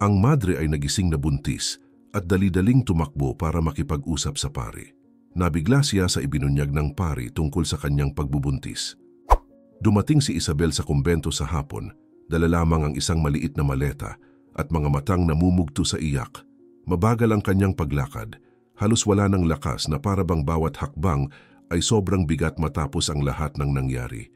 Ang madre ay nagising na buntis at dali-daling tumakbo para makipag-usap sa pari. Nabigla siya sa ibinunyag ng pari tungkol sa kanyang pagbubuntis. Dumating si Isabel sa kumbento sa hapon, dala lamang ang isang maliit na maleta at mga matang namumugto sa iyak. Mabagal ang kanyang paglakad, halos wala ng lakas na para bang bawat hakbang ay sobrang bigat matapos ang lahat ng nangyari.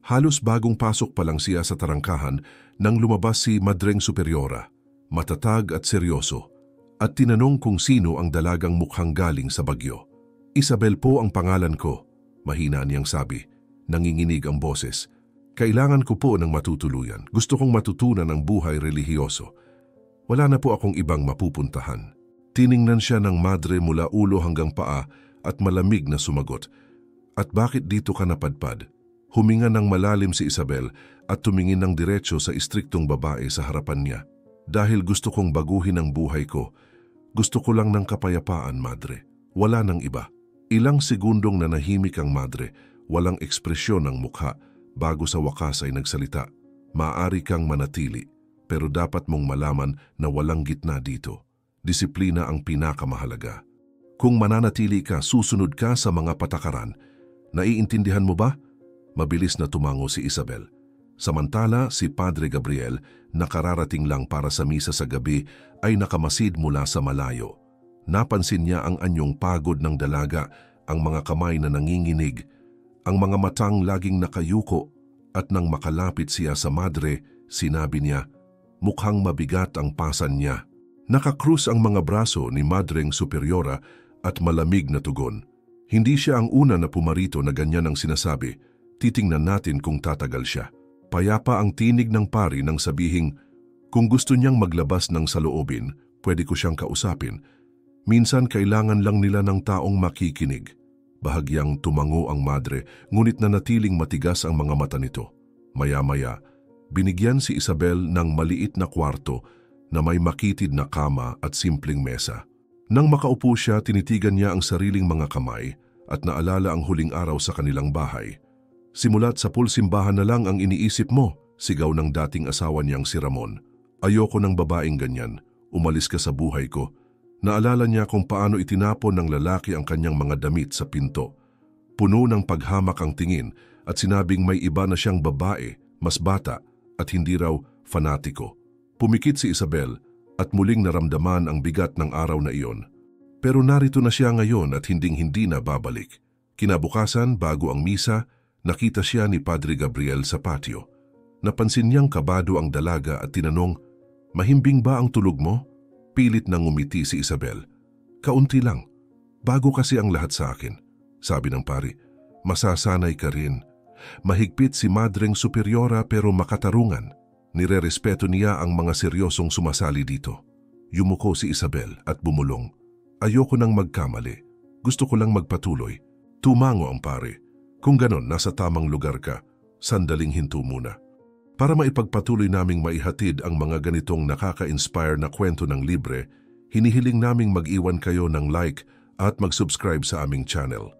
Halos bagong pasok pa lang siya sa tarangkahan nang lumabas si Madreng Superiora, matatag at seryoso, at tinanong kung sino ang dalagang mukhang galing sa bagyo. Isabel po ang pangalan ko, mahina niyang sabi. Nanginginig ang boses. Kailangan ko po ng matutuluyan. Gusto kong matutunan ang buhay relihiyoso. Wala na po akong ibang mapupuntahan. Tiningnan siya ng madre mula ulo hanggang paa at malamig na sumagot. At bakit dito ka napadpad? Huminga ng malalim si Isabel at tumingin ng diretso sa istriktong babae sa harapan niya. Dahil gusto kong baguhin ang buhay ko. Gusto ko lang ng kapayapaan, madre. Wala nang iba. Ilang segundong nanahimik ang madre, walang ekspresyon ng mukha, bago sa wakas ay nagsalita. Maaari kang manatili, pero dapat mong malaman na walang gitna dito. Disiplina ang pinakamahalaga. Kung mananatili ka, susunod ka sa mga patakaran. Naiintindihan mo ba? Mabilis na tumango si Isabel. Samantala, si Padre Gabriel, nakararating lang para sa misa sa gabi, ay nakamasid mula sa malayo. Napansin niya ang anyong pagod ng dalaga, ang mga kamay na nanginginig, ang mga matang laging nakayuko, at nang makalapit siya sa madre, sinabi niya, mukhang mabigat ang pasan niya. Nakakrus ang mga braso ni Madreng Superiora at malamig na tugon. Hindi siya ang una na pumarito na ganyan ang sinasabi. Titingnan natin kung tatagal siya. Payapa ang tinig ng pari nang sabihing, kung gusto niyang maglabas ng saloobin, pwede ko siyang kausapin. Minsan kailangan lang nila ng taong makikinig. Bahagyang tumango ang madre, ngunit nanatiling matigas ang mga mata nito. Maya-maya, binigyan si Isabel ng maliit na kwarto na may makitid na kama at simpleng mesa. Nang makaupo siya, tinitigan niya ang sariling mga kamay at naalala ang huling araw sa kanilang bahay. Simulat sa pulsimbahan na lang ang iniisip mo, sigaw ng dating asawa niyang si Ramon. Ayoko ng babaeng ganyan, umalis ka sa buhay ko. Naalala niya kung paano itinapon ng lalaki ang kanyang mga damit sa pinto. Puno ng paghamak ang tingin at sinabing may iba na siyang babae, mas bata at hindi raw fanatiko. Pumikit si Isabel at muling naramdaman ang bigat ng araw na iyon. Pero narito na siya ngayon at hinding-hindi na babalik. Kinabukasan, bago ang misa, nakita siya ni Padre Gabriel sa patio. Napansin niyang kabado ang dalaga at tinanong, mahimbing ba ang tulog mo? Pilit nang ngumiti si Isabel. Kaunti lang. Bago kasi ang lahat sa akin. Sabi ng pari, masasanay ka rin. Mahigpit si Madreng Superiora pero makatarungan. Nirerespeto niya ang mga seryosong sumasali dito. Yumuko si Isabel at bumulong. Ayoko nang magkamali. Gusto ko lang magpatuloy. Tumango ang pari. Kung ganon, nasa tamang lugar ka. Sandaling hinto muna. Para maipagpatuloy naming maihatid ang mga ganitong nakaka-inspire na kwento ng libre, hinihiling naming mag-iwan kayo ng like at mag-subscribe sa aming channel.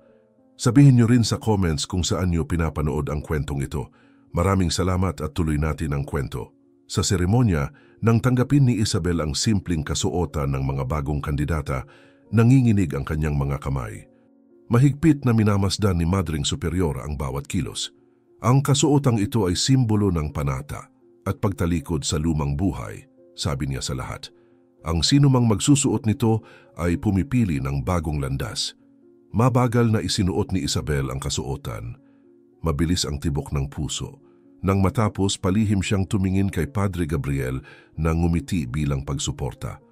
Sabihin nyo rin sa comments kung saan nyo pinapanood ang kwentong ito. Maraming salamat at tuloy natin ang kwento. Sa seremonya, nang tanggapin ni Isabel ang simpleng kasuotan ng mga bagong kandidata, nanginginig ang kanyang mga kamay. Mahigpit na minamasdan ni Madreng Superiora ang bawat kilos. Ang kasuotang ito ay simbolo ng panata at pagtalikod sa lumang buhay, sabi niya sa lahat. Ang sinumang magsusuot nito ay pumipili ng bagong landas. Mabagal na isinuot ni Isabel ang kasuotan. Mabilis ang tibok ng puso. Nang matapos, palihim siyang tumingin kay Padre Gabriel na ngumiti bilang pagsuporta.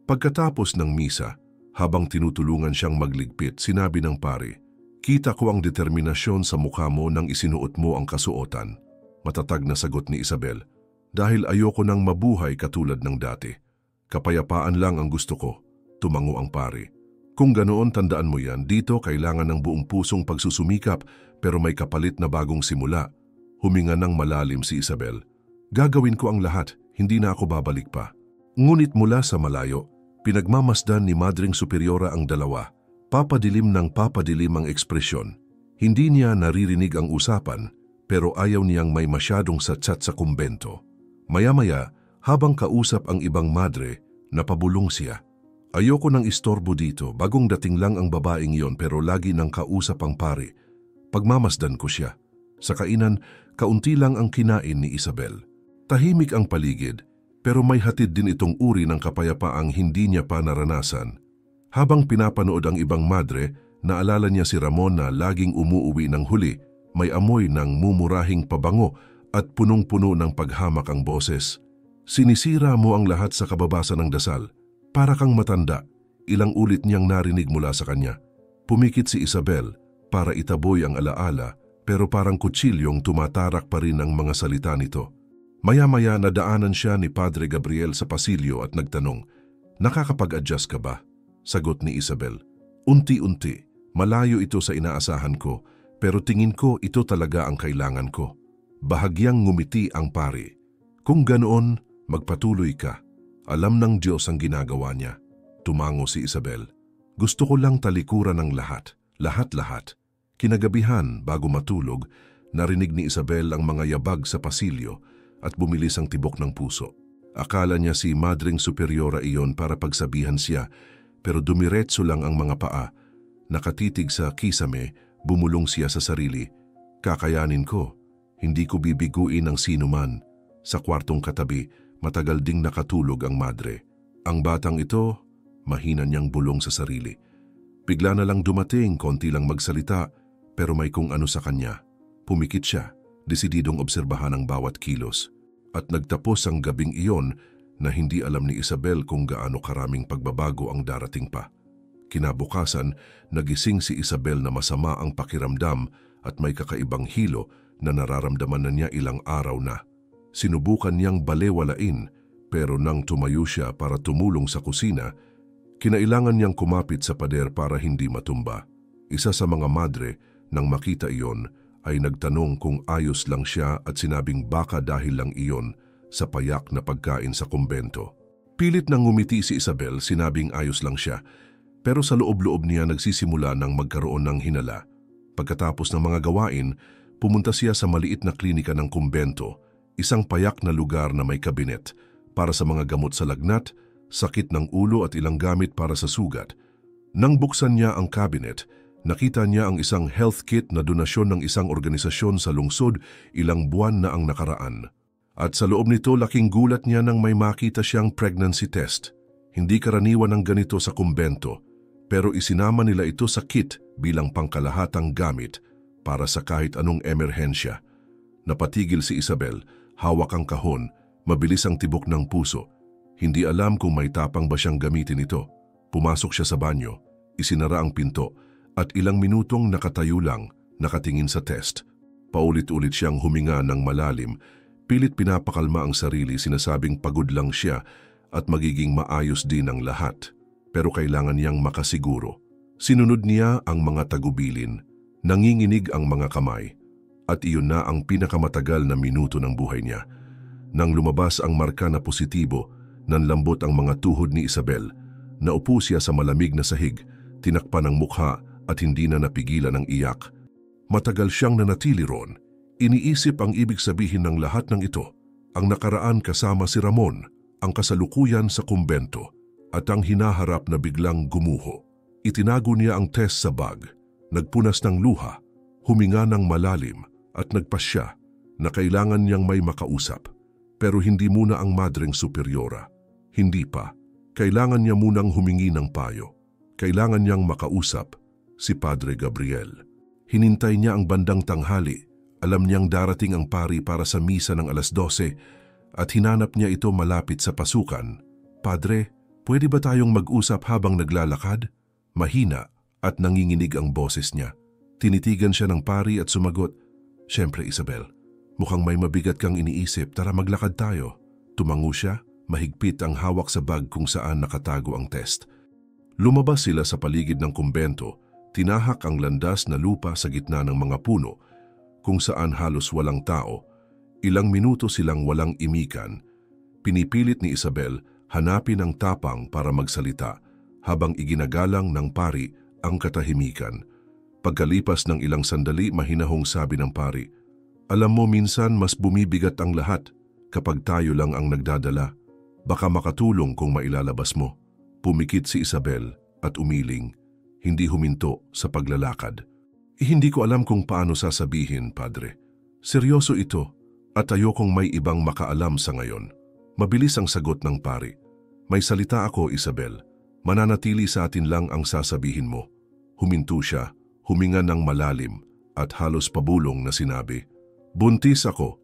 Pagkatapos ng misa, habang tinutulungan siyang magligpit, sinabi ng pari, kita ko ang determinasyon sa mukha mo nang isinuot mo ang kasuotan. Matatag na sagot ni Isabel, dahil ayoko nang mabuhay katulad ng dati. Kapayapaan lang ang gusto ko, tumango ang pari. Kung ganoon, tandaan mo yan, dito kailangan ng buong pusong pagsusumikap pero may kapalit na bagong simula. Huminga ng malalim si Isabel. Gagawin ko ang lahat, hindi na ako babalik pa. Ngunit mula sa malayo, pinagmamasdan ni Madreng Superiora ang dalawa. Papadilim ng papadilim ang ekspresyon. Hindi niya naririnig ang usapan, pero ayaw niyang may masyadong satsat sa kumbento. Maya-maya, Habang kausap ang ibang madre, napabulong siya. Ayoko nang istorbo dito, bagong dating lang ang babaeng iyon pero lagi nang kausap ang pari. Pagmamasdan ko siya. Sa kainan, kaunti lang ang kinain ni Isabel. Tahimik ang paligid, pero may hatid din itong uri ng kapayapaang hindi niya pa naranasan. Habang pinapanood ang ibang madre, naalala niya si Ramon na laging umuuwi ng huli, may amoy ng mumurahing pabango at punong-puno ng paghamak ang boses. Sinisira mo ang lahat sa kababasa ng dasal. Para kang matanda, ilang ulit niyang narinig mula sa kanya. Pumikit si Isabel para itaboy ang alaala, pero parang kutsilyong tumatarak pa rin ang mga salita nito. Maya-maya nadaanan siya ni Padre Gabriel sa pasilyo at nagtanong, "Nakakapag-adjust ka ba?" Sagot ni Isabel, "Unti-unti, malayo ito sa inaasahan ko, pero tingin ko ito talaga ang kailangan ko." Bahagyang ngumiti ang pari. "Kung ganoon, magpatuloy ka. Alam ng Diyos ang ginagawa niya." Tumango si Isabel. "Gusto ko lang talikuran ng lahat, lahat-lahat." Kinagabihan, bago matulog, narinig ni Isabel ang mga yabag sa pasilyo at bumilis ang tibok ng puso. Akala niya si Madring Superiora iyon para pagsabihan siya, pero dumiretso lang ang mga paa. Nakatitig sa kisame, bumulong siya sa sarili. "Kakayanin ko. Hindi ko bibiguin ang sinuman." Sa kwartong katabi, matagal ding nakatulog ang madre. Ang batang ito, mahina niyang bulong sa sarili. Bigla na lang dumating, konti lang magsalita, pero may kung ano sa kanya. Pumikit siya, desididong obserbahan ang bawat kilos. At nagtapos ang gabing iyon na hindi alam ni Isabel kung gaano karaming pagbabago ang darating pa. Kinabukasan, nagising si Isabel na masama ang pakiramdam at may kakaibang hilo na nararamdaman na niya ilang araw na. Sinubukan niyang balewalain, pero nang tumayo siya para tumulong sa kusina, kinailangan niyang kumapit sa pader para hindi matumba. Isa sa mga madre, nang makita iyon, ay nagtanong kung ayos lang siya at sinabing baka dahil lang iyon sa payak na pagkain sa kumbento. Pilit nang ngumiti si Isabel, sinabing ayos lang siya, pero sa loob-loob niya nagsisimula ng magkaroon ng hinala. Pagkatapos ng mga gawain, pumunta siya sa maliit na klinika ng kumbento, isang payak na lugar na may kabinet para sa mga gamot sa lagnat, sakit ng ulo at ilang gamit para sa sugat. Nang buksan niya ang cabinet, nakita niya ang isang health kit na donasyon ng isang organisasyon sa lungsod ilang buwan na ang nakaraan. At sa loob nito, laking gulat niya nang may makita siyang pregnancy test. Hindi karaniwan ang ganito sa kumbento, pero isinama nila ito sa kit bilang pangkalahatang gamit para sa kahit anong emerhensya. Napatigil si Isabel, hawak ang kahon, mabilis ang tibok ng puso. Hindi alam kung may tapang ba siyang gamitin ito. Pumasok siya sa banyo, isinara ang pinto, at ilang minutong nakatayo lang, nakatingin sa test. Paulit-ulit siyang huminga ng malalim, pilit pinapakalma ang sarili, sinasabing pagod lang siya at magiging maayos din ang lahat. Pero kailangan niyang makasiguro. Sinunod niya ang mga tagubilin, nanginginig ang mga kamay, at iyon na ang pinakamatagal na minuto ng buhay niya. Nang lumabas ang marka na positibo, nanlambot ang mga tuhod ni Isabel. Naupo siya sa malamig na sahig, tinakpan ang mukha at hindi na napigilan ang iyak. Matagal siyang nanatili roon. Iniisip ang ibig sabihin ng lahat ng ito. Ang nakaraan kasama si Ramon, ang kasalukuyan sa kumbento, at ang hinaharap na biglang gumuho. Itinago niya ang test sa bag, nagpunas ng luha, huminga ng malalim, at nagpasya na kailangan niyang may makausap. Pero hindi muna ang Madring Superiora. Hindi pa. Kailangan niya munang humingi ng payo. Kailangan niyang makausap si Padre Gabriel. Hinintay niya ang bandang tanghali. Alam niyang darating ang pari para sa misa ng 12:00 at hinanap niya ito malapit sa pasukan. "Padre, pwede ba tayong mag-usap habang naglalakad?" Mahina at nanginginig ang boses niya. Tinitigan siya ng pari at sumagot, "Siyempre, Isabel, mukhang may mabigat kang iniisip, tara maglakad tayo." Tumango siya, mahigpit ang hawak sa bag kung saan nakatago ang test. Lumabas sila sa paligid ng kumbento, tinahak ang landas na lupa sa gitna ng mga puno, kung saan halos walang tao. Ilang minuto silang walang imikan. Pinipilit ni Isabel hanapin ang tapang para magsalita, habang iginagalang ng pari ang katahimikan. Pagkalipas ng ilang sandali, mahinahong sabi ng pari, "Alam mo, minsan mas bumibigat ang lahat kapag tayo lang ang nagdadala. Baka makatulong kung mailalabas mo. Pumikit si Isabel at umiling, hindi huminto sa paglalakad. Hindi ko alam kung paano sasabihin, Padre. Seryoso ito at ayokong may ibang makaalam sa ngayon. Mabilis ang sagot ng pari. May salita ako, Isabel. Mananatili sa atin lang ang sasabihin mo. Huminto siya, huminga ng malalim at halos pabulong na sinabi, buntis ako.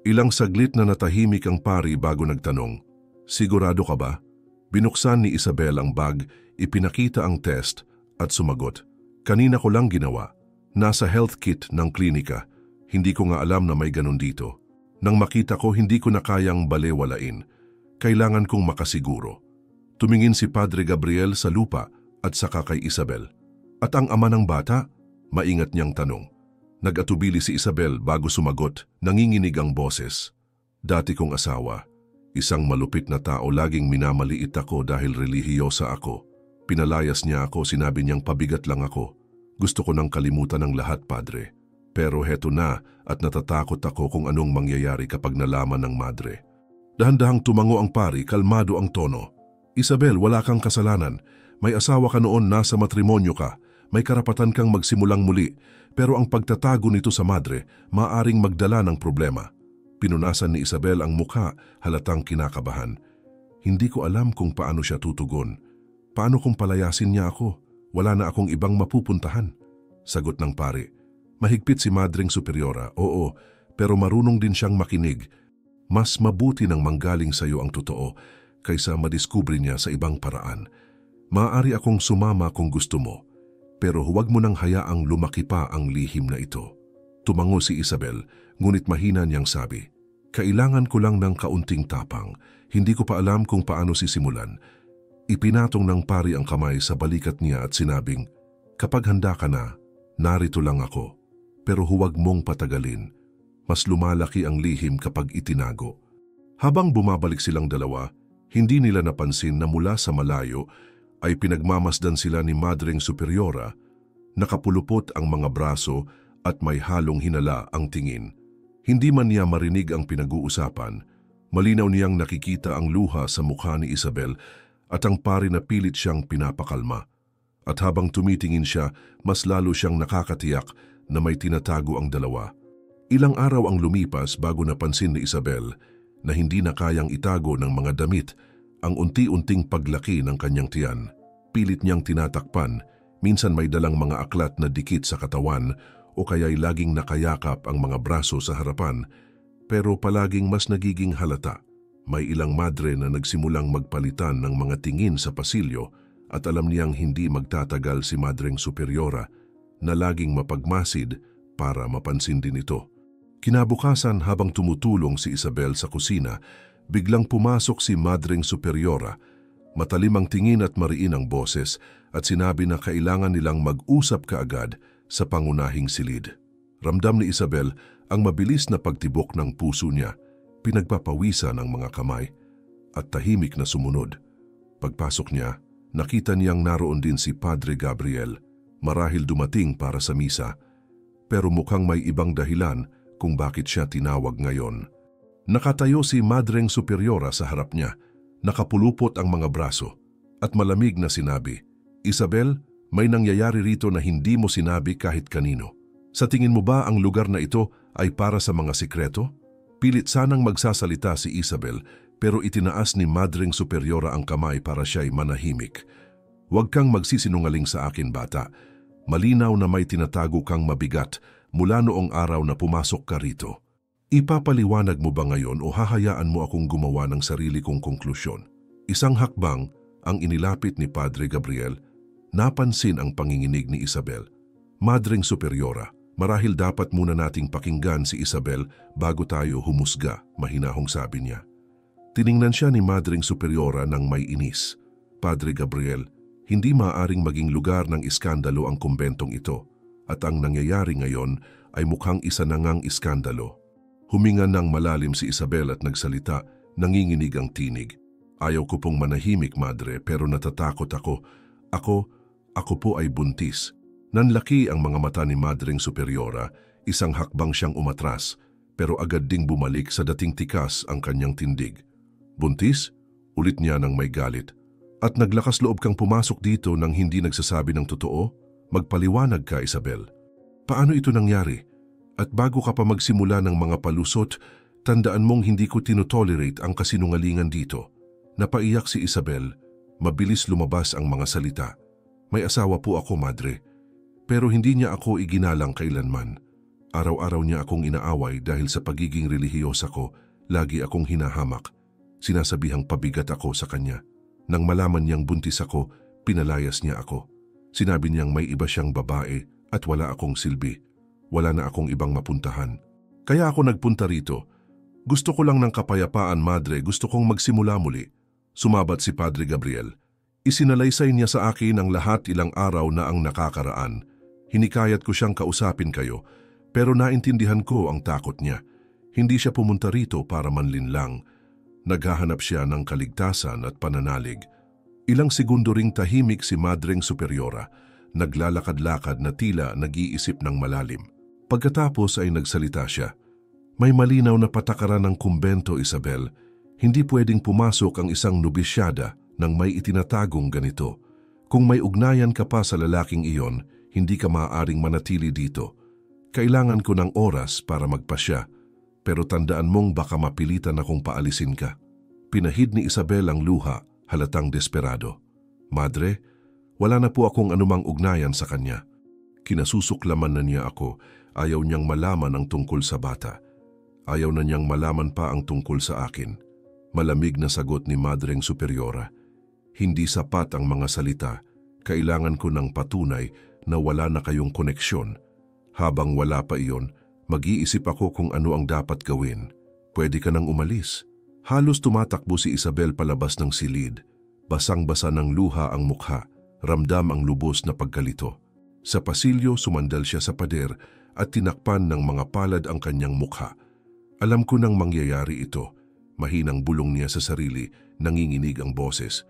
Ilang saglit na natahimik ang pari bago nagtanong, sigurado ka ba? Binuksan ni Isabel ang bag, ipinakita ang test at sumagot, kanina ko lang ginawa. Nasa health kit ng klinika. Hindi ko nga alam na may ganun dito. Nang makita ko, hindi ko na kayang balewalain. Kailangan kong makasiguro. Tumingin si Padre Gabriel sa lupa at saka kay Isabel. At ang ama ng bata? Maingat niyang tanong. Nag-atubili si Isabel bago sumagot, nanginginig ang boses. Dati kong asawa, isang malupit na tao, laging minamaliit ako dahil relihiyosa ako. Pinalayas niya ako, sinabi niyang pabigat lang ako. Gusto ko nang kalimutan ang lahat, Padre. Pero heto na at natatakot ako kung anong mangyayari kapag nalaman ng madre. Dahan-dahang tumango ang pari, kalmado ang tono. Isabel, wala kang kasalanan. May asawa ka noon, nasa matrimonyo ka. May karapatan kang magsimulang muli. Pero ang pagtatago nito sa madre, maaring magdala ng problema. Pinunasan ni Isabel ang mukha, halatang kinakabahan. Hindi ko alam kung paano siya tutugon. Paano kung palayasin niya ako? Wala na akong ibang mapupuntahan. Sagot ng pari. Mahigpit si Madring Superiora, oo, pero marunong din siyang makinig. Mas mabuti nang manggaling sa iyo ang totoo kaysa madiskubre niya sa ibang paraan. Maaari akong sumama kung gusto mo, pero huwag mo nang hayaang lumaki pa ang lihim na ito. Tumango si Isabel, ngunit mahina niyang sabi, kailangan ko lang ng kaunting tapang. Hindi ko pa alam kung paano sisimulan. Ipinatong ng pari ang kamay sa balikat niya at sinabing, kapag handa ka na, narito lang ako. Pero huwag mong patagalin. Mas lumalaki ang lihim kapag itinago. Habang bumabalik silang dalawa, hindi nila napansin na mula sa malayo ay pinagmamasdan sila ni Madring Superiora. Nakapulupot ang mga braso at may halong hinala ang tingin. Hindi man niya marinig ang pinag-uusapan, malinaw niyang nakikita ang luha sa mukha ni Isabel at ang pari na pilit siyang pinapakalma. At habang tumitingin siya, mas lalo siyang nakakatiyak na may tinatago ang dalawa. Ilang araw ang lumipas bago napansin ni Isabel na hindi na kayang itago ng mga damit ang unti-unting paglaki ng kanyang tiyan. Pilit niyang tinatakpan, minsan may dalang mga aklat na dikit sa katawan o kaya'y laging nakayakap ang mga braso sa harapan, pero palaging mas nagiging halata. May ilang madre na nagsimulang magpalitan ng mga tingin sa pasilyo at alam niyang hindi magtatagal si Madring Superiora na laging mapagmasid para mapansin din ito. Kinabukasan, habang tumutulong si Isabel sa kusina, biglang pumasok si Madring Superiora. Matalim ang tingin at mariin ang boses at sinabi na kailangan nilang mag-usap kaagad sa pangunahing silid. Ramdam ni Isabel ang mabilis na pagtibok ng puso niya, pinagpapawisan ang mga kamay at tahimik na sumunod. Pagpasok niya, nakita niyang naroon din si Padre Gabriel, marahil dumating para sa misa, pero mukhang may ibang dahilan kung bakit siya tinawag ngayon. Nakatayo si Madring Superiora sa harap niya, nakapulupot ang mga braso, at malamig na sinabi, Isabel, may nangyayari rito na hindi mo sinabi kahit kanino. Sa tingin mo ba ang lugar na ito ay para sa mga sikreto? Pilit sanang magsasalita si Isabel, pero itinaas ni Madring Superiora ang kamay para siya'y manahimik. Huwag kang magsisinungaling sa akin, bata. Malinaw na may tinatago kang mabigat mula noong araw na pumasok ka rito. Ipapaliwanag mo ba ngayon o hahayaan mo akong gumawa ng sarili kong konklusyon? Isang hakbang ang inilapit ni Padre Gabriel. Napansin ang panginginig ni Isabel. Madring Superiora, marahil dapat muna nating pakinggan si Isabel bago tayo humusga, mahinahong sabi niya. Tiningnan siya ni Madring Superiora ng may inis. Padre Gabriel, hindi maaaring maging lugar ng iskandalo ang kumbentong ito. At ang nangyayari ngayon ay mukhang isa na ngang iskandalo. Huminga ng malalim si Isabel at nagsalita, nanginginig ang tinig. Ayaw ko pong manahimik, Madre, pero natatakot ako. Ako po ay buntis. Nanlaki ang mga mata ni Madring Superiora, isang hakbang siyang umatras, pero agad ding bumalik sa dating tikas ang kanyang tindig. Buntis? Ulit niya nang may galit. At naglakas loob kang pumasok dito nang hindi nagsasabi ng totoo? Magpaliwanag ka, Isabel. Paano ito nangyari? At bago ka pa magsimula ng mga palusot, tandaan mong hindi ko tinotolerate ang kasinungalingan dito. Napaiyak si Isabel. Mabilis lumabas ang mga salita. May asawa po ako, madre. Pero hindi niya ako iginalang kailanman. Araw-araw niya akong inaaway dahil sa pagiging relihiyosa ko, lagi akong hinahamak. Sinasabihang pabigat ako sa kanya. Nang malaman niyang buntis ako, pinalayas niya ako. Sinabi niyang may iba siyang babae at wala akong silbi. Wala na akong ibang mapuntahan. Kaya ako nagpunta rito. Gusto ko lang ng kapayapaan, madre. Gusto kong magsimula muli. Sumabat si Padre Gabriel. Isinalaysay niya sa akin ang lahat ilang araw na ang nakakaraan. Hinikayat ko siyang kausapin kayo, pero naintindihan ko ang takot niya. Hindi siya pumunta rito para manlinlang. Naghahanap siya ng kaligtasan at pananalig. Ilang segundo ring tahimik si Madreng Superiora, naglalakad-lakad na tila nag-iisip ng malalim. Pagkatapos ay nagsalita siya. May malinaw na patakaran ng kumbento, Isabel. Hindi pwedeng pumasok ang isang nobisyada nang may itinatagong ganito. Kung may ugnayan ka pa sa lalaking iyon, hindi ka maaaring manatili dito. Kailangan ko ng oras para magpasya, pero tandaan mong baka mapilitan akong paalisin ka. Pinahid ni Isabel ang luha, halatang desperado. Madre, wala na po akong anumang ugnayan sa kanya. Kinasusuklaman na niya ako, ayaw niyang malaman ang tungkol sa bata. Ayaw na niyang malaman pa ang tungkol sa akin. Malamig na sagot ni Madreng Superiora. Hindi sapat ang mga salita. Kailangan ko ng patunay na wala na kayong koneksyon. Habang wala pa iyon, mag-iisip ako kung ano ang dapat gawin. Pwede ka nang umalis. Halos tumatakbo si Isabel palabas ng silid. Basang-basa ng luha ang mukha. Ramdam ang lubos na pagkalito. Sa pasilyo, sumandal siya sa pader at tinakpan ng mga palad ang kanyang mukha. Alam ko nang mangyayari ito. Mahinang bulong niya sa sarili, nanginginig ang boses.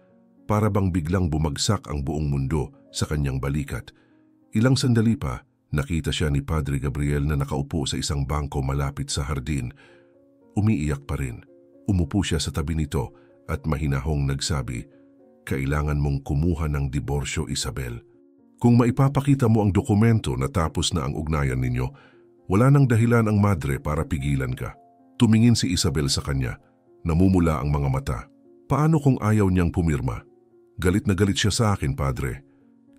Para bang biglang bumagsak ang buong mundo sa kanyang balikat. Ilang sandali pa, nakita siya ni Padre Gabriel na nakaupo sa isang bangko malapit sa hardin. Umiiyak pa rin. Umupo siya sa tabi nito at mahinahong nagsabi, "Kailangan mong kumuha ng diborsyo, Isabel. Kung maipapakita mo ang dokumento na tapos na ang ugnayan ninyo, wala nang dahilan ang madre para pigilan ka." Tumingin si Isabel sa kanya. Namumula ang mga mata. Paano kung ayaw niyang pumirma? Galit na galit siya sa akin, Padre.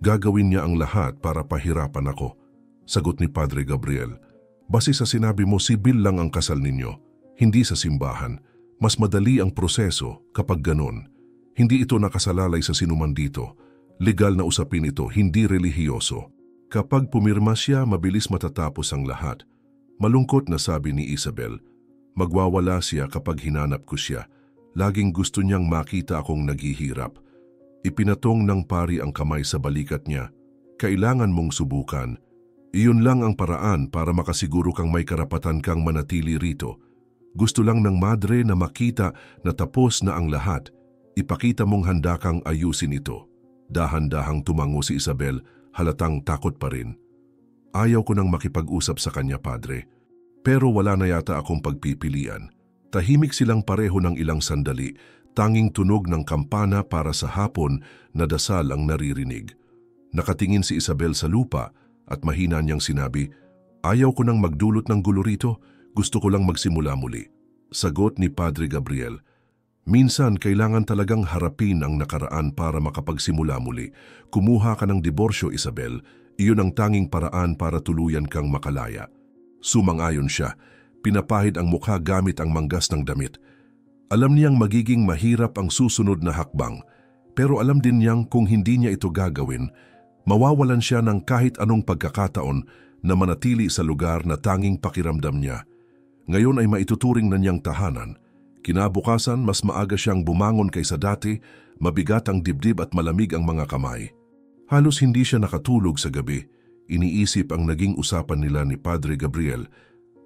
Gagawin niya ang lahat para pahirapan ako. Sagot ni Padre Gabriel. Base sa sinabi mo, sibil lang ang kasal ninyo. Hindi sa simbahan. Mas madali ang proseso kapag ganon. Hindi ito nakasalalay sa sinuman dito. Legal na usapin ito, hindi relihiyoso. Kapag pumirma siya, mabilis matatapos ang lahat. Malungkot na sabi ni Isabel. Magwawala siya kapag hinanap ko siya. Laging gusto niyang makita akong naghihirap. Ipinatong ng pari ang kamay sa balikat niya. Kailangan mong subukan. Iyon lang ang paraan para makasiguro kang may karapatan kang manatili rito. Gusto lang ng madre na makita na tapos na ang lahat. Ipakita mong handa kang ayusin ito. Dahan-dahang tumango si Isabel, halatang takot pa rin. Ayaw ko nang makipag-usap sa kanya, Padre. Pero wala na yata akong pagpipilian. Tahimik silang pareho ng ilang sandali, tanging tunog ng kampana para sa hapon na dasal ang naririnig. Nakatingin si Isabel sa lupa at mahina niyang sinabi, "Ayaw ko nang magdulot ng gulo rito, gusto ko lang magsimula muli." Sagot ni Padre Gabriel, "Minsan kailangan talagang harapin ang nakaraan para makapagsimula muli. Kumuha ka ng diborsyo, Isabel. Iyon ang tanging paraan para tuluyan kang makalaya." Sumang-ayon siya, pinapahid ang mukha gamit ang manggas ng damit. Alam niyang magiging mahirap ang susunod na hakbang, pero alam din niyang kung hindi niya ito gagawin, mawawalan siya ng kahit anong pagkakataon na manatili sa lugar na tanging pakiramdam niya. Ngayon ay maituturing na niyang tahanan. Kinabukasan, mas maaga siyang bumangon kaysa dati, mabigat ang dibdib at malamig ang mga kamay. Halos hindi siya nakatulog sa gabi. Iniisip ang naging usapan nila ni Padre Gabriel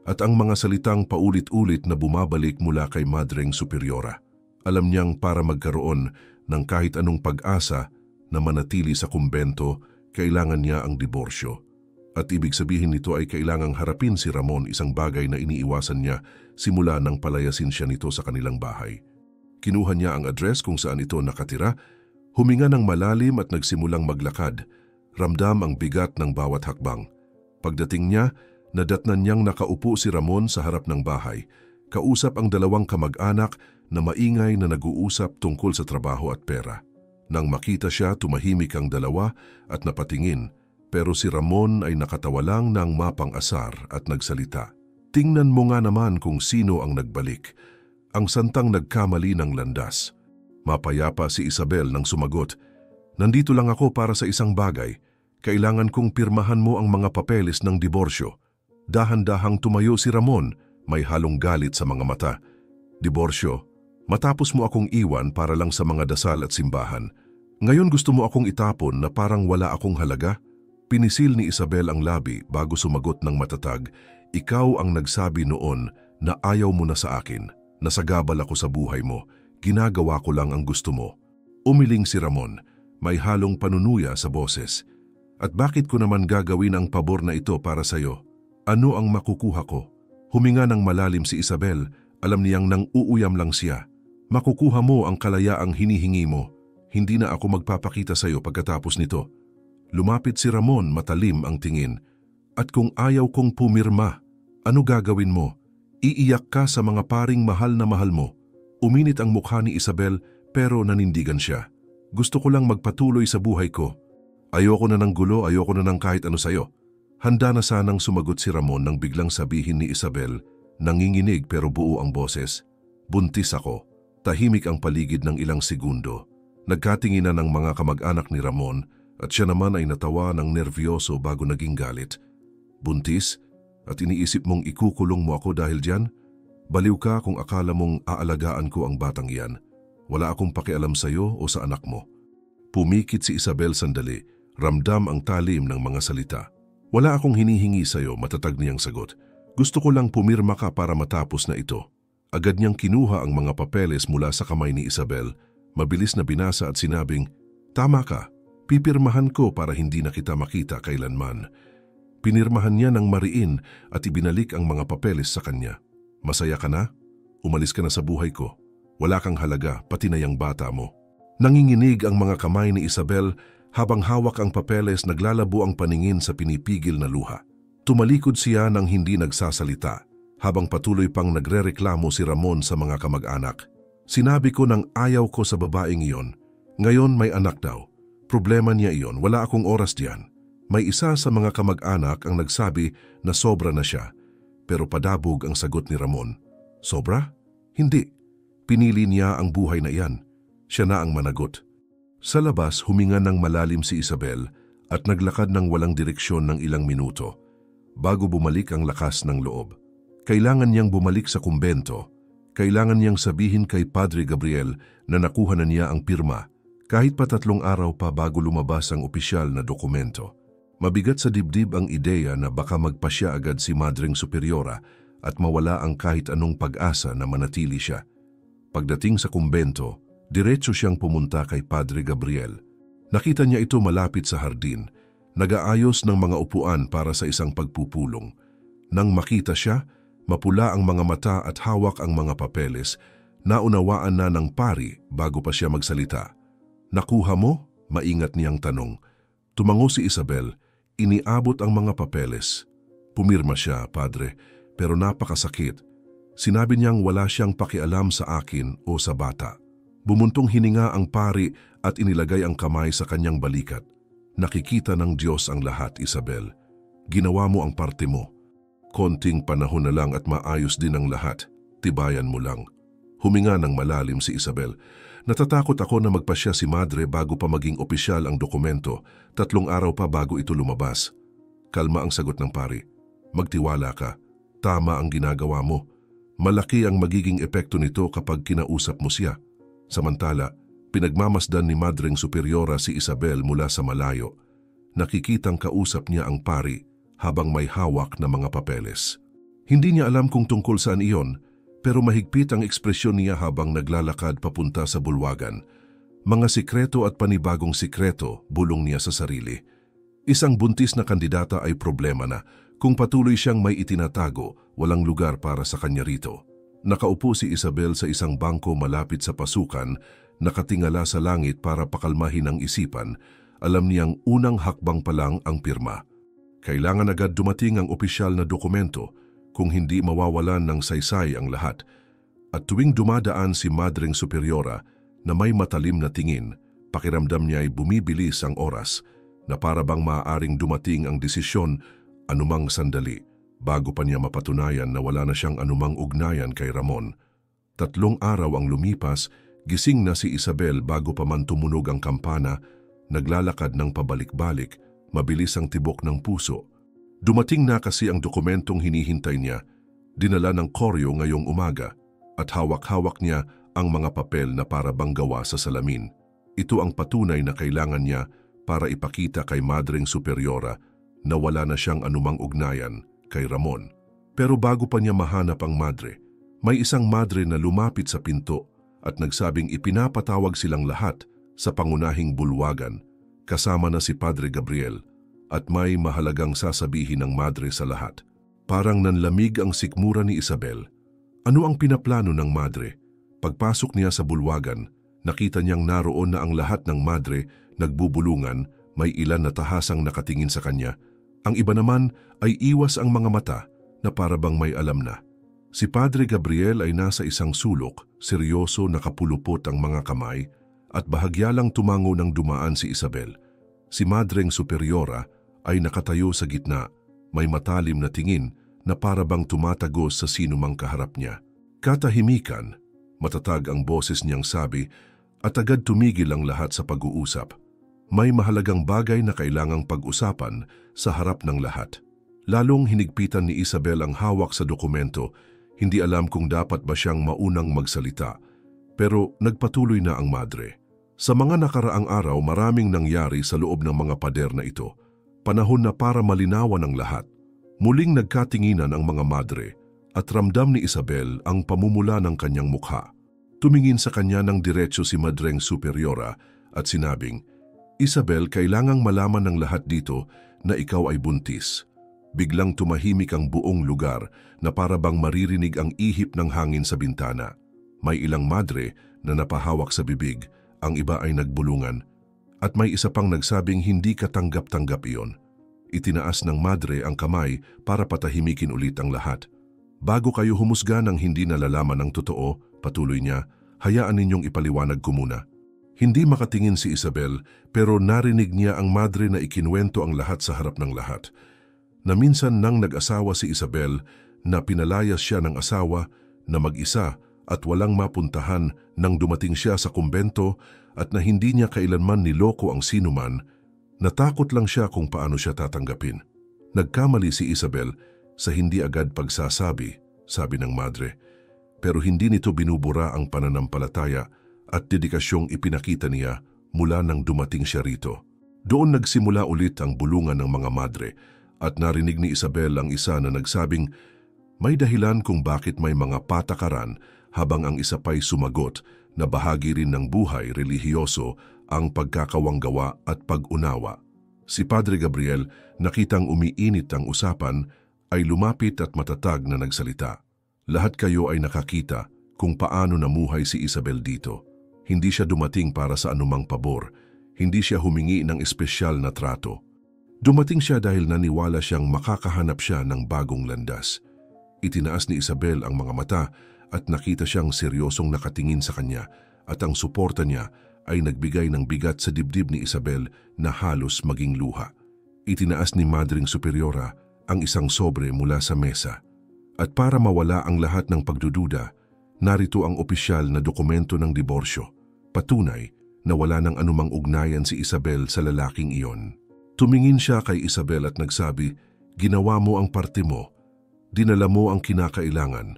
at ang mga salitang paulit-ulit na bumabalik mula kay Madreng Superiora. Alam niyang para magkaroon ng kahit anong pag-asa na manatili sa kumbento, kailangan niya ang diborsyo. At ibig sabihin nito ay kailangang harapin si Ramon, isang bagay na iniiwasan niya simula nang palayasin siya nito sa kanilang bahay. Kinuha niya ang address kung saan ito nakatira, huminga ng malalim at nagsimulang maglakad. Ramdam ang bigat ng bawat hakbang. Pagdating niya, nadatnan niyang nakaupo si Ramon sa harap ng bahay. Kausap ang dalawang kamag-anak na maingay na nag-uusap tungkol sa trabaho at pera. Nang makita siya, tumahimik ang dalawa at napatingin. Pero si Ramon ay nakatawa lang ng mapang-asar at nagsalita. Tingnan mo nga naman kung sino ang nagbalik. Ang santang nagkamali ng landas. Mapayapa si Isabel nang sumagot. Nandito lang ako para sa isang bagay. Kailangan kong pirmahan mo ang mga papeles ng diborsyo. Dahan-dahang tumayo si Ramon, may halong galit sa mga mata. Diborsyo, matapos mo akong iwan para lang sa mga dasal at simbahan. Ngayon gusto mo akong itapon na parang wala akong halaga? Pinisil ni Isabel ang labi bago sumagot ng matatag. Ikaw ang nagsabi noon na ayaw mo na sa akin. Nasagabal ako sa buhay mo. Ginagawa ko lang ang gusto mo. Umiling si Ramon. May halong panunuya sa boses. At bakit ko naman gagawin ang pabor na ito para sa'yo? Ano ang makukuha ko? Huminga ng malalim si Isabel. Alam niyang nang uuyam lang siya. Makukuha mo ang kalayaang hinihingi mo. Hindi na ako magpapakita sa'yo pagkatapos nito. Lumapit si Ramon, matalim ang tingin. At kung ayaw kong pumirma, ano gagawin mo? Iiyak ka sa mga paring mahal na mahal mo. Uminit ang mukha ni Isabel pero nanindigan siya. Gusto ko lang magpatuloy sa buhay ko. Ayoko na ng gulo, ayoko na ng kahit ano sayo. Handa na sanang sumagot si Ramon nang biglang sabihin ni Isabel, nanginginig pero buo ang boses. Buntis ako. Tahimik ang paligid ng ilang segundo. Nagkatinginan ng mga kamag-anak ni Ramon at siya naman ay natawa ng nervyoso bago naging galit. Buntis? At iniisip mong ikukulong mo ako dahil diyan? Baliw ka kung akala mong aalagaan ko ang batang iyan. Wala akong pakialam sa iyo o sa anak mo. Pumikit si Isabel sandali, ramdam ang talim ng mga salita. Wala akong hinihingi sa iyo, matatag niyang sagot. Gusto ko lang pumirma ka para matapos na ito. Agad niyang kinuha ang mga papeles mula sa kamay ni Isabel, mabilis na binasa at sinabing, tama ka. Pipirmahan ko para hindi na kita makita kailanman. Pinirmahan niya ng mariin at ibinalik ang mga papeles sa kanya. Masaya ka na? Umalis ka na sa buhay ko. Wala kang halaga, pati na yang bata mo. Nanginginig ang mga kamay ni Isabel habang hawak ang papeles, naglalabo ang paningin sa pinipigil na luha. Tumalikod siya nang hindi nagsasalita habang patuloy pang nagrereklamo si Ramon sa mga kamag-anak. Sinabi ko nang ayaw ko sa babaeng iyon. Ngayon may anak daw. Problema niya iyon, wala akong oras diyan. May isa sa mga kamag-anak ang nagsabi na sobra na siya, pero padabog ang sagot ni Ramon. Sobra? Hindi. Pinili niya ang buhay na iyan. Siya na ang managot. Sa labas, huminga ng malalim si Isabel at naglakad ng walang direksyon ng ilang minuto, bago bumalik ang lakas ng loob. Kailangan niyang bumalik sa kumbento. Kailangan niyang sabihin kay Padre Gabriel na nakuha na niya ang pirma, kahit pa 3 araw pa bago lumabas ang opisyal na dokumento. Mabigat sa dibdib ang ideya na baka magpasya agad si Madring Superiora at mawala ang kahit anong pag-asa na manatili siya. Pagdating sa kumbento, diretso siyang pumunta kay Padre Gabriel. Nakita niya ito malapit sa hardin, nag-aayos ng mga upuan para sa isang pagpupulong. Nang makita siya, mapula ang mga mata at hawak ang mga papeles, naunawaan na ng pari bago pa siya magsalita. Nakuha mo? Maingat niyang tanong. Tumango si Isabel, iniabot ang mga papeles. Pumirma siya, Padre, pero napakasakit. Sinabi niyang wala siyang pakialam sa akin o sa bata. Bumuntong hininga ang pari at inilagay ang kamay sa kanyang balikat. Nakikita ng Diyos ang lahat, Isabel. Ginawa mo ang parte mo. Konting panahon na lang at maayos din ang lahat. Tibayan mo lang. Huminga ng malalim si Isabel. Natatakot ako na magpasya si Madre bago pa maging opisyal ang dokumento, 3 araw pa bago ito lumabas. Kalma ang sagot ng pari. Magtiwala ka. Tama ang ginagawa mo. Malaki ang magiging epekto nito kapag kinausap mo siya. Samantala, pinagmamasdan ni Madring Superiora si Isabel mula sa malayo. Nakikitang kausap niya ang pari habang may hawak na mga papeles. Hindi niya alam kung tungkol saan iyon, pero mahigpit ang ekspresyon niya habang naglalakad papunta sa bulwagan. Mga sikreto at panibagong sikreto, bulong niya sa sarili. Isang buntis na kandidata ay problema na kung patuloy siyang may itinatago, walang lugar para sa kanya rito. Nakaupo si Isabel sa isang bangko malapit sa pasukan, nakatingala sa langit para pakalmahin ang isipan. Alam niyang unang hakbang pa lang ang pirma. Kailangan agad dumating ang opisyal na dokumento kung hindi mawawalan ng saysay ang lahat. At tuwing dumadaan si Madring Superiora na may matalim na tingin, pakiramdam niya ay bumibilis ang oras na para bang maaaring dumating ang desisyon anumang sandali bago pa niya mapatunayan na wala na siyang anumang ugnayan kay Ramon. 3 araw ang lumipas, gising na si Isabel bago pa man tumunog ang kampana, naglalakad ng pabalik-balik, mabilis ang tibok ng puso. Dumating na kasi ang dokumentong hinihintay niya, dinala ng koryo ngayong umaga at hawak-hawak niya ang mga papel na para bang gawa sa salamin. Ito ang patunay na kailangan niya para ipakita kay Madring Superiora na wala na siyang anumang ugnayan kay Ramon. Pero bago pa niya mahanap ang madre, may isang madre na lumapit sa pinto at nagsabing ipinapatawag silang lahat sa pangunahing bulwagan, kasama na si Padre Gabriel, at may mahalagang sasabihin ng madre sa lahat. Parang nanlamig ang sikmura ni Isabel. Ano ang pinaplano ng madre? Pagpasok niya sa bulwagan, nakita niyang naroon na ang lahat ng madre nagbubulungan, may ilan na tahasang nakatingin sa kanya. Ang iba naman ay iwas ang mga mata na para bang may alam na. Si Padre Gabriel ay nasa isang sulok, seryoso, nakapulupot ang mga kamay at bahagya lang tumango ng dumaan si Isabel. Si Madring Superiora ay nakatayo sa gitna, may matalim na tingin na para bang tumatagos sa sinumang kaharap niya. Katahimikan, matatag ang boses niyang sabi at agad tumigil ang lahat sa pag-uusap. May mahalagang bagay na kailangang pag-usapan sa harap ng lahat. Lalong hinigpitan ni Isabel ang hawak sa dokumento, hindi alam kung dapat ba siyang maunang magsalita. Pero nagpatuloy na ang madre. Sa mga nakaraang araw, maraming nangyari sa loob ng mga pader na ito. Panahon na para malinawan ang lahat. Muling nagkatinginan ang mga madre at ramdam ni Isabel ang pamumula ng kanyang mukha. Tumingin sa kanya ng diretso si Madring Superiora at sinabing, "Isabel, kailangang malaman ng lahat dito na ikaw ay buntis." Biglang tumahimik ang buong lugar na para bang maririnig ang ihip ng hangin sa bintana. May ilang madre na napahawak sa bibig, ang iba ay nagbulungan. At may isa pang nagsabing hindi katanggap-tanggap iyon. Itinaas ng madre ang kamay para patahimikin ulit ang lahat. "Bago kayo humusga ng hindi nalalaman ng totoo," patuloy niya, "hayaan ninyong ipaliwanag ko muna." Hindi makatingin si Isabel pero narinig niya ang madre na ikinuwento ang lahat sa harap ng lahat. Na minsan nang nag-asawa si Isabel, na pinalayas siya ng asawa, na mag-isa at walang mapuntahan nang dumating siya sa kumbento at na hindi niya kailanman niloko ang sinuman, natakot lang siya kung paano siya tatanggapin. Nagkamali si Isabel sa hindi agad pagsasabi, sabi ng madre, pero hindi nito binubura ang pananampalataya at dedikasyong ipinakita niya mula nang dumating siya rito. Doon nagsimula ulit ang bulungan ng mga madre at narinig ni Isabel ang isa na nagsabing may dahilan kung bakit may mga patakaran habang ang isa pa'y sumagot na bahagi rin ng buhay relihiyoso ang pagkakawanggawa at pag-unawa. Si Padre Gabriel, nakitang umiinit ang usapan, ay lumapit at matatag na nagsalita. "Lahat kayo ay nakakita kung paano namuhay si Isabel dito. Hindi siya dumating para sa anumang pabor. Hindi siya humingi ng espesyal na trato. Dumating siya dahil naniwala siyang makakahanap siya ng bagong landas." Itinaas ni Isabel ang mga mata at nakita siyang seryosong nakatingin sa kanya at ang suporta niya ay nagbigay ng bigat sa dibdib ni Isabel na halos maging luha. Itinaas ni Madring Superiora ang isang sobre mula sa mesa. At para mawala ang lahat ng pagdududa, narito ang opisyal na dokumento ng diborsyo. Patunay na wala ng anumang ugnayan si Isabel sa lalaking iyon. Tumingin siya kay Isabel at nagsabi, "Ginawa mo ang parte mo. Dinala mo ang kinakailangan."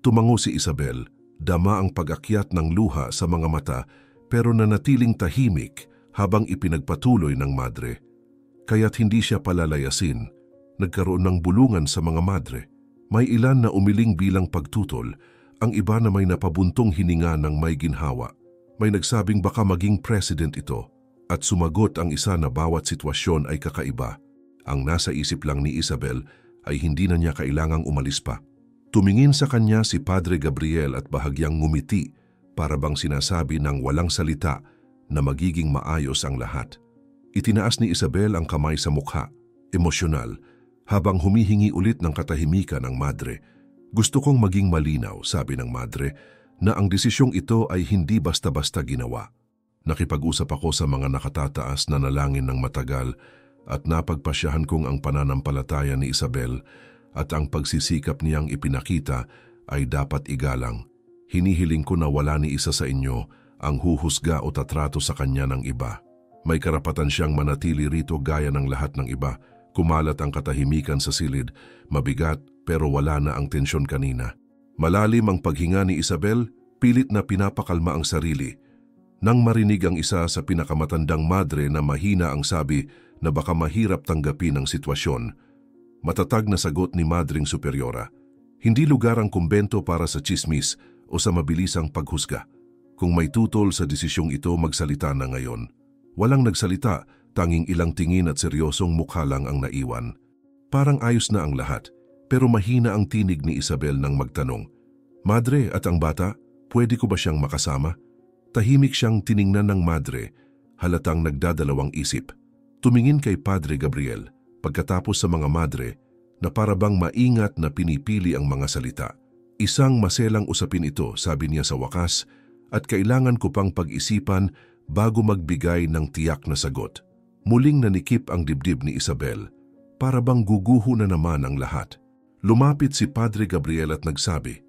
Tumango si Isabel, dama ang pag-akyat ng luha sa mga mata pero nanatiling tahimik habang ipinagpatuloy ng madre. Kaya't hindi siya palalayasin. Nagkaroon ng bulungan sa mga madre. May ilan na umiling bilang pagtutol, ang iba na may napabuntong hininga ng may ginhawa. May nagsabing baka maging president ito At sumagot ang isa na bawat sitwasyon ay kakaiba. Ang nasa isip lang ni Isabel ay hindi na niya kailangang umalis pa. Tumingin sa kanya si Padre Gabriel at bahagyang ngumiti para bang sinasabi ng walang salita na magiging maayos ang lahat. Itinaas ni Isabel ang kamay sa mukha, emosyonal, habang humihingi ulit ng katahimikan ang madre. Gusto kong maging malinaw, sabi ng madre, na ang desisyong ito ay hindi basta-basta ginawa. Nakipag-usap ako sa mga nakatataas na nalangin ng matagal at napagpasyahan kong ang pananampalataya ni Isabel at ang pagsisikap niyang ipinakita ay dapat igalang. Hinihiling ko na wala ni isa sa inyo ang huhusga o tatrato sa kanya ng iba. May karapatan siyang manatili rito gaya ng lahat ng iba. Kumalat ang katahimikan sa silid, mabigat pero wala na ang tensyon kanina. Malalim ang paghinga ni Isabel, pilit na pinapakalma ang sarili. Nang marinig ang isa sa pinakamatandang madre na mahina ang sabi na baka mahirap tanggapin ang sitwasyon, matatag na sagot ni Madring Superiora, hindi lugar ang kumbento para sa chismis o sa mabilisang paghusga. Kung may tutol sa desisyong ito, magsalita na ngayon. Walang nagsalita, tanging ilang tingin at seryosong mukha lang ang naiwan. Parang ayos na ang lahat, pero mahina ang tinig ni Isabel nang magtanong, "Madre, at ang bata, pwede ko ba siyang makasama?" Tahimik siyang tiningnan ng madre, halatang nagdadalawang isip. Tumingin kay Padre Gabriel, pagkatapos sa mga madre, na parabang maingat na pinipili ang mga salita. Isang maselang usapin ito, sabi niya sa wakas, at kailangan ko pang pag-isipan bago magbigay ng tiyak na sagot. Muling nanikip ang dibdib ni Isabel, parabang guguho na naman ang lahat. Lumapit si Padre Gabriel at nagsabi,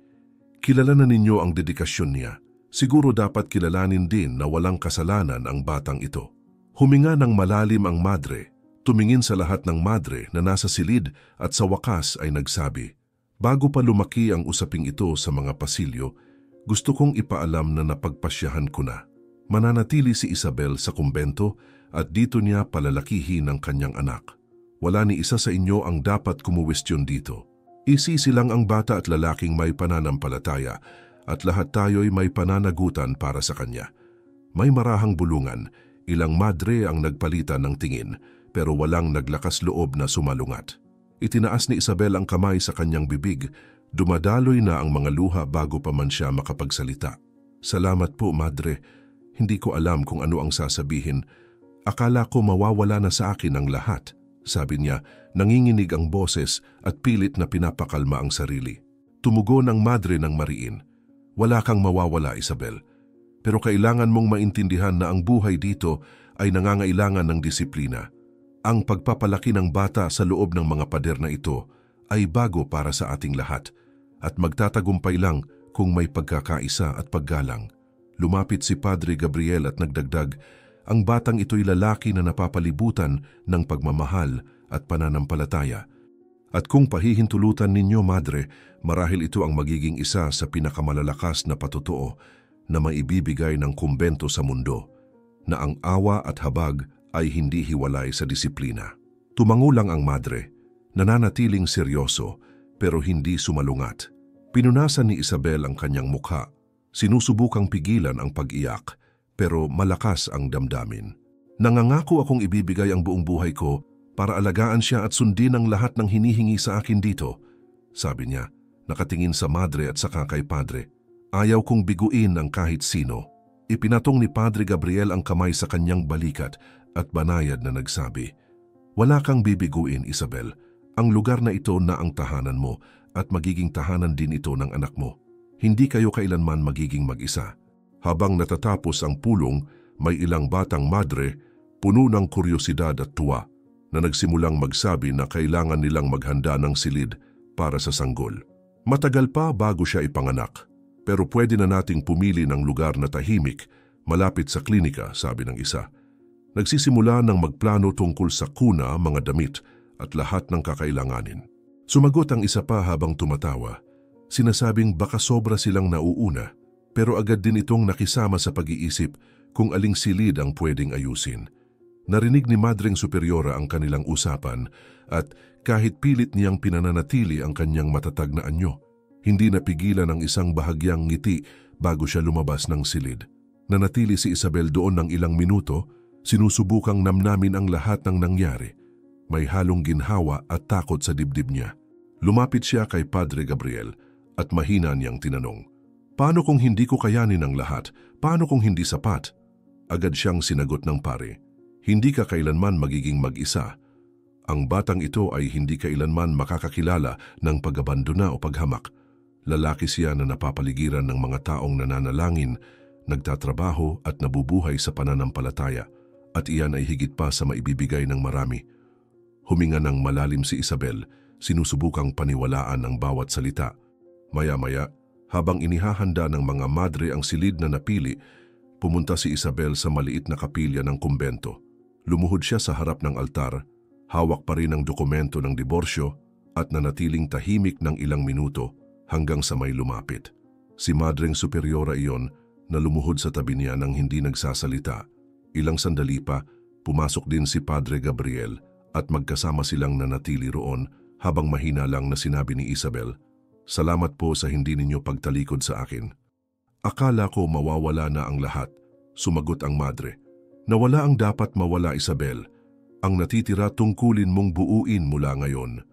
"Kilala na ninyo ang dedikasyon niya. Siguro dapat kilalanin din na walang kasalanan ang batang ito." Huminga ng malalim ang madre, tumingin sa lahat ng madre na nasa silid at sa wakas ay nagsabi, "Bago pa lumaki ang usaping ito sa mga pasilyo, gusto kong ipaalam na napagpasyahan ko na. Mananatili si Isabel sa kumbento at dito niya palalakihin ang kanyang anak. Wala ni isa sa inyo ang dapat kumuwestiyon dito. Isisi lang ang bata at lalaking may pananampalataya at lahat tayo'y may pananagutan para sa kanya." May marahang bulungan, ilang madre ang nagpalitan ng tingin pero walang naglakas loob na sumalungat. Itinaas ni Isabel ang kamay sa kanyang bibig, dumadaloy na ang mga luha bago pa man siya makapagsalita. "Salamat po, madre. Hindi ko alam kung ano ang sasabihin. Akala ko mawawala na sa akin ang lahat," sabi niya, nanginginig ang boses at pilit na pinapakalma ang sarili. Tumugon ang madre ng mariin, "Wala kang mawawala, Isabel. Pero kailangan mong maintindihan na ang buhay dito ay nangangailangan ng disiplina. Ang pagpapalaki ng bata sa loob ng mga pader na ito ay bago para sa ating lahat at magtatagumpay lang kung may pagkakaisa at paggalang." Lumapit si Padre Gabriel at nagdagdag, "Ang batang ito'y lalaki na napapalibutan ng pagmamahal at pananampalataya. At kung pahihintulutan ninyo, madre, marahil ito ang magiging isa sa pinakamalalakas na patotoo na maibibigay ng kumbento sa mundo, na ang awa at habag ay hindi hiwalay sa disiplina." Tumangulang ang madre, nananatiling seryoso pero hindi sumalungat. Pinunasan ni Isabel ang kanyang mukha, sinusubukang pigilan ang pag-iyak pero malakas ang damdamin. "Nangangako akong ibibigay ang buong buhay ko para alagaan siya at sundin ang lahat ng hinihingi sa akin dito," sabi niya, nakatingin sa madre at saka kay padre. "Ayaw kong biguin ang kahit sino." Ipinatong ni Padre Gabriel ang kamay sa kanyang balikat at banayad na nagsabi, "Wala kang bibiguin, Isabel. Ang lugar na ito na ang tahanan mo at magiging tahanan din ito ng anak mo. Hindi kayo kailanman magiging mag-isa." Habang natatapos ang pulong, may ilang batang madre, puno ng kuryosidad at tuwa, na nagsimulang magsabi na kailangan nilang maghanda ng silid para sa sanggol. Matagal pa bago siya ipanganak, pero pwede na nating pumili ng lugar na tahimik, malapit sa klinika, sabi ng isa. Nagsisimula ng magplano tungkol sa kuna, mga damit at lahat ng kakailanganin. Sumagot ang isa pa habang tumatawa, sinasabing baka sobra silang nauuna, pero agad din itong nakisama sa pag-iisip kung aling silid ang pwedeng ayusin. Narinig ni Madring Superiora ang kanilang usapan at kahit pilit niyang pinananatili ang kanyang matatag na anyo, hindi napigilan ang isang bahagyang ngiti bago siya lumabas ng silid. Nanatili si Isabel doon ng ilang minuto, Sinusubukang namnamin ang lahat ng nangyari. May halong ginhawa at takot sa dibdib niya. Lumapit siya kay Padre Gabriel at mahina niyang tinanong, "Paano kung hindi ko kayanin ang lahat? Paano kung hindi sapat?" Agad siyang sinagot ng pare, "Hindi ka kailanman magiging mag-isa. Ang batang ito ay hindi kailanman makakakilala ng pag-abandona o paghamak. Lalaki siya na napapaligiran ng mga taong nananalangin, nagtatrabaho at nabubuhay sa pananampalataya, at iyan ay higit pa sa maibibigay ng marami." Huminga ng malalim si Isabel, sinusubukang paniwalaan ang bawat salita. Maya-maya, habang inihahanda ng mga madre ang silid na napili, pumunta si Isabel sa maliit na kapilya ng kumbento. Lumuhod siya sa harap ng altar, hawak pa rin ang dokumento ng diborsyo at nanatiling tahimik ng ilang minuto hanggang sa may lumapit. Si Madreng Superiora iyon na lumuhod sa tabi niya nang hindi nagsasalita. Ilang sandali pa, pumasok din si Padre Gabriel at magkasama silang nanatili roon habang mahina lang na sinabi ni Isabel, "Salamat po sa hindi ninyo pagtalikod sa akin." "Akala ko mawawala na ang lahat," sumagot ang madre. "Nawala ang dapat mawala, Isabel. Ang natitira tungkulin mong buuin mula ngayon."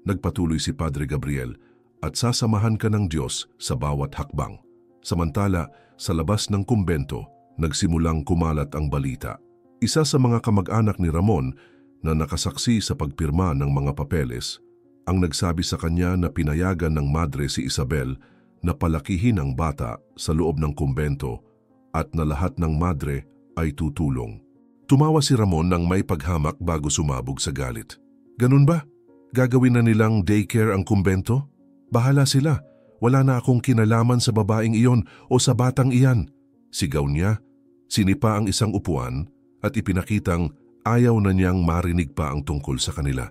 Nagpatuloy si Padre Gabriel, "At sasamahan ka ng Diyos sa bawat hakbang." Samantala, sa labas ng kumbento, nagsimulang kumalat ang balita. Isa sa mga kamag-anak ni Ramon na nakasaksi sa pagpirma ng mga papeles, ang nagsabi sa kanya na pinayagan ng madre si Isabel na palakihin ang bata sa loob ng kumbento at na lahat ng madre ay tutulong. Tumawa si Ramon nang may paghamak bago sumabog sa galit. "Ganun ba? Gagawin na nilang daycare ang kumbento? Bahala sila. Wala na akong kinalaman sa babaeng iyon o sa batang iyan." Sigaw niya, sinipa ang isang upuan at ipinakitang ayaw na niyang marinig pa ang tungkol sa kanila.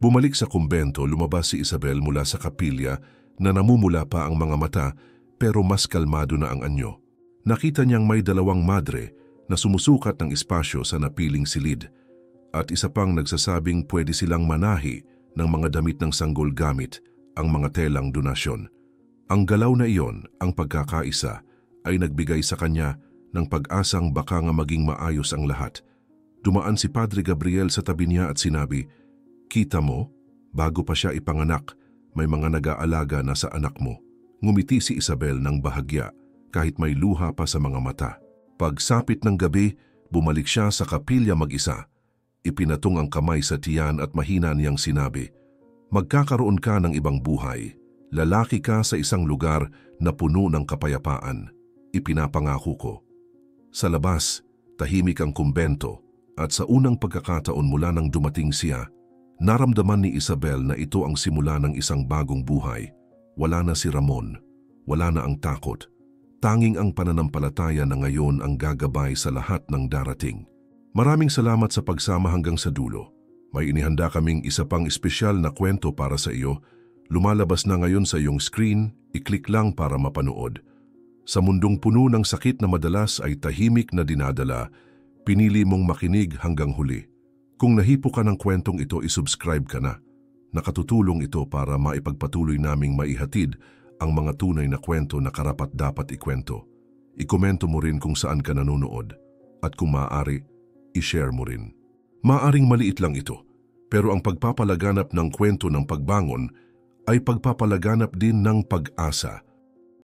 Bumalik sa kumbento, lumabas si Isabel mula sa kapilya na namumula pa ang mga mata pero mas kalmado na ang anyo. Nakita niyang may dalawang madre na sumusukat ng espasyo sa napiling silid at isa pang nagsasabing pwede silang manahi ng mga damit ng sanggol gamit ang mga telang donasyon. Ang galaw na iyon, ang pagkakaisa, ay nagbigay sa kanya ng pag-asang baka nga maging maayos ang lahat. Dumaan si Padre Gabriel sa tabi niya at sinabi, "Kita mo, bago pa siya ipanganak, may mga nag-aalaga na sa anak mo." Ngumiti si Isabel ng bahagya kahit may luha pa sa mga mata. Pagsapit ng gabi, bumalik siya sa kapilya mag-isa. Ipinatong ang kamay sa tiyan at mahina niyang sinabi, "Magkakaroon ka ng ibang buhay. Lalaki ka sa isang lugar na puno ng kapayapaan. Ipinapangako ko." Sa labas, tahimik ang kumbento at sa unang pagkakataon mula nang dumating siya, naramdaman ni Isabel na ito ang simula ng isang bagong buhay. Wala na si Ramon, wala na ang takot. Tanging ang pananampalataya na ngayon ang gagabay sa lahat ng darating. Maraming salamat sa pagsama hanggang sa dulo. May inihanda kaming isa pang espesyal na kwento para sa iyo. Lumalabas na ngayon sa iyong screen, i-click lang para mapanood. Sa mundong puno ng sakit na madalas ay tahimik na dinadala, pinili mong makinig hanggang huli. Kung nahipo ka ng kwentong ito, isubscribe ka na. Nakatutulong ito para maipagpatuloy naming maihatid ang mga tunay na kwento na karapat-dapat ikwento. Ikomento mo rin kung saan ka nanonood at kung maaari, i-share mo rin. Maaring maliit lang ito, pero ang pagpapalaganap ng kwento ng pagbangon ay pagpapalaganap din ng pag-asa.